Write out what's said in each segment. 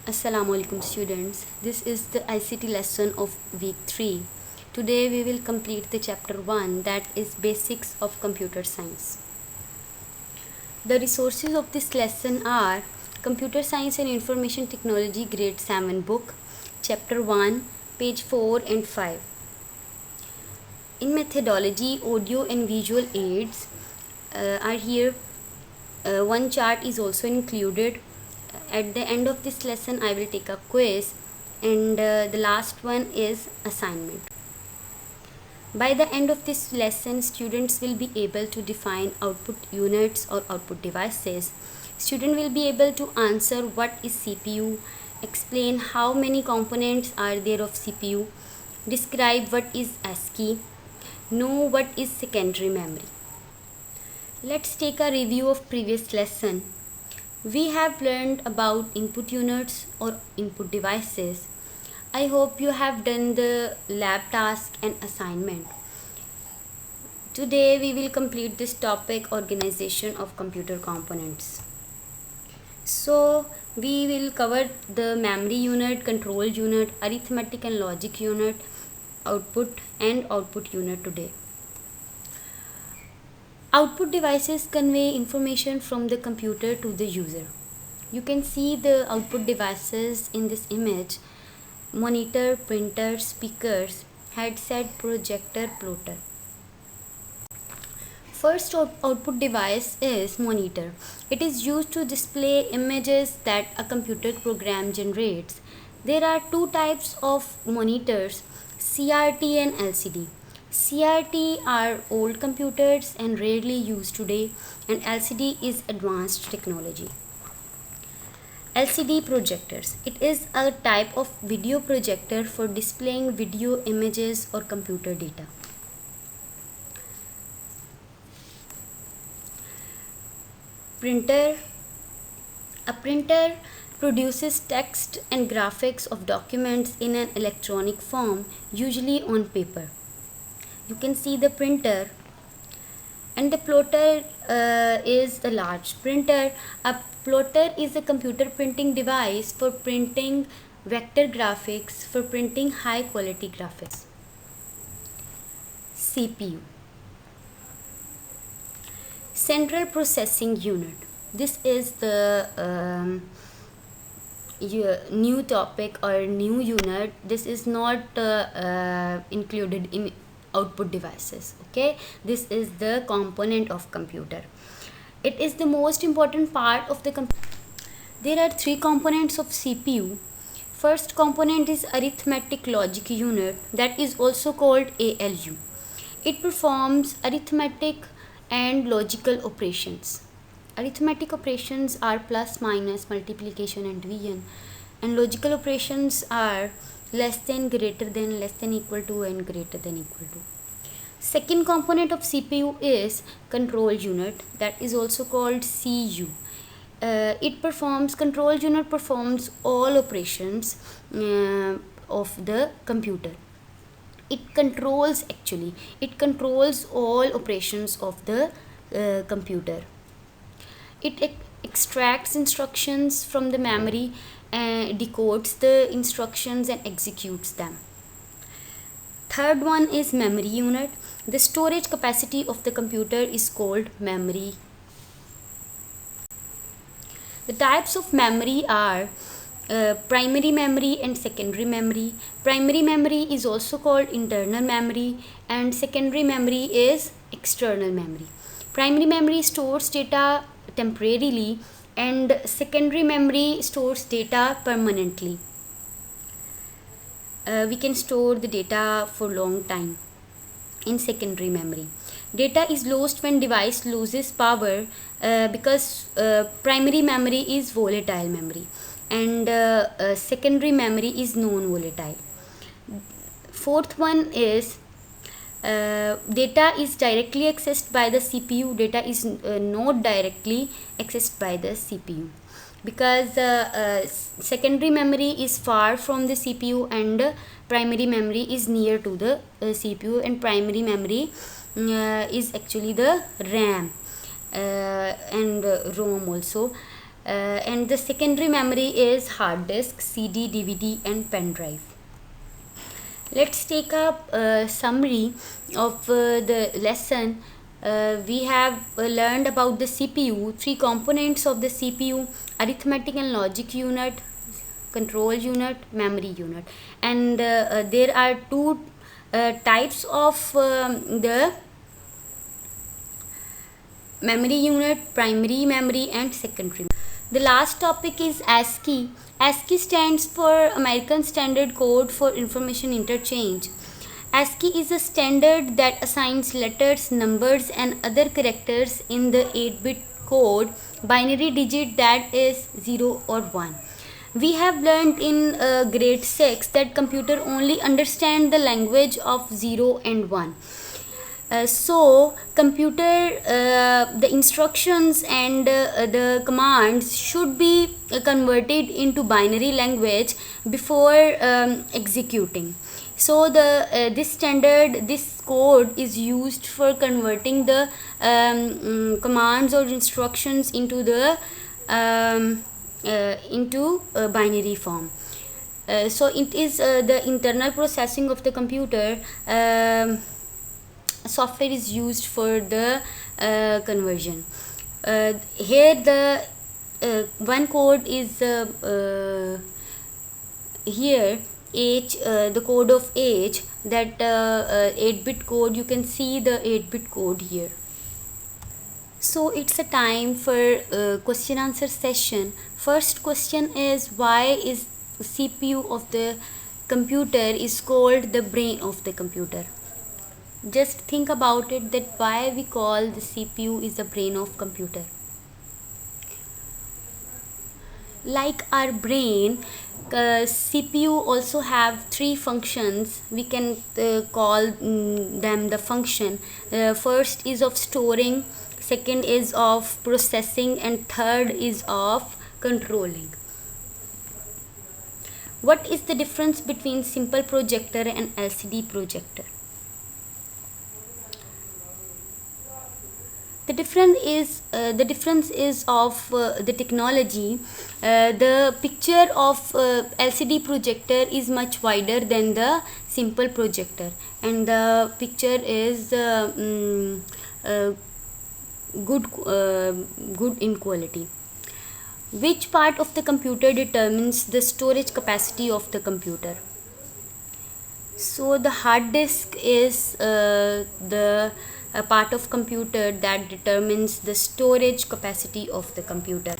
Assalamu alaikum students. This is the ICT lesson of week 3. Today we will complete the chapter 1, that is Basics of Computer Science. The resources of this lesson are Computer Science and Information Technology Grade 7 book, chapter 1, page 4 and 5. In methodology, audio and visual aids are here. One chart is also included. At the end of this lesson I will take a quiz, and the last one is assignment. By the end of this lesson, students will be able to define output units or output devices. Student will be able to answer what is CPU, explain how many components are there of CPU, describe what is ASCII, know what is secondary memory. Let's take a review of previous lesson. We have learned about input units or input devices. I hope you have done the lab task and assignment. Today we will complete this topic, organization of computer components. So we will cover the memory unit, control unit, arithmetic and logic unit, output and output unit today. Output devices convey information from the computer to the user. You can see the output devices in this image: monitor, printer, speakers, headset, projector, plotter. First output device is monitor. It is used to display images that a computer program generates. There are two types of monitors, CRT and LCD. CRT are old computers and rarely used today, and LCD is advanced technology. LCD projectors. It is a type of video projector for displaying video, images or computer data. Printer. A printer produces text and graphics of documents in an electronic form, usually on paper. You can see the printer. And the plotter is the large printer. A plotter is a computer printing device for printing vector graphics, for printing high quality graphics. CPU. Central Processing Unit. This is the new topic or new unit. This is not included in output devices. Okay, this is the component of computer. It is the most important part of the computer. There are three components of CPU. First component is arithmetic logic unit, that is also called ALU. It performs arithmetic and logical operations. Arithmetic operations are plus, minus, multiplication and division, and logical operations are less than, greater than, less than, equal to and greater than, equal to. Second component of CPU is control unit, that is also called CU. Control unit performs all operations of the computer. It controls all operations of the computer. It extracts instructions from the memory, decodes the instructions and executes them. Third one is memory unit. The storage capacity of the computer is called memory. The types of memory are primary memory and secondary memory. Primary memory is also called internal memory, and secondary memory is external memory. Primary memory stores data temporarily, and secondary memory stores data permanently. We can store the data for long time in secondary memory. Data is lost when device loses power because primary memory is volatile memory, and secondary memory is non-volatile. Fourth one is data is directly accessed by the CPU. Data is not directly accessed by the CPU because secondary memory is far from the CPU and primary memory is near to the CPU, and primary memory is actually the RAM and ROM also. and the secondary memory is hard disk, CD, DVD, and pen drive. Let's take up a summary of the lesson. We have learned about the CPU, three components of the CPU: arithmetic and logic unit, control unit, memory unit, and there are two types of the memory unit: primary memory and secondary. The last topic is ASCII. ASCII stands for American Standard Code for Information Interchange. ASCII is a standard that assigns letters, numbers, and other characters in the 8-bit code binary digit that is 0 or 1. We have learned in grade 6 that computer only understand the language of 0 and 1. So computer, the instructions and the commands should be converted into binary language before executing. So this standard, this code is used for converting the commands or instructions into the binary form. So it is the internal processing of the computer. Software is used for the conversion. Here the one code is here H, the code of H, that 8-bit code. You can see the 8-bit code here. So it's a time for question answer session. First question is, why is CPU of the computer is called the brain of the computer? Just think about it, that why we call the CPU is the brain of computer. Like our brain, CPU also have three functions. We can call them the function. First is of storing, second is of processing, and third is of controlling. What is the difference between simple projector and LCD projector? The difference is of the technology. The picture of LCD projector is much wider than the simple projector, and the picture is good in quality. Which part of the computer determines the storage capacity of the computer? So the hard disk is the a part of computer that determines the storage capacity of the computer.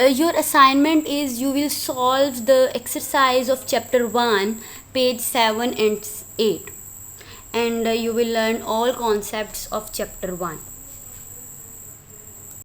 Your assignment is, you will solve the exercise of chapter 1, page 7 and 8, and you will learn all concepts of chapter 1.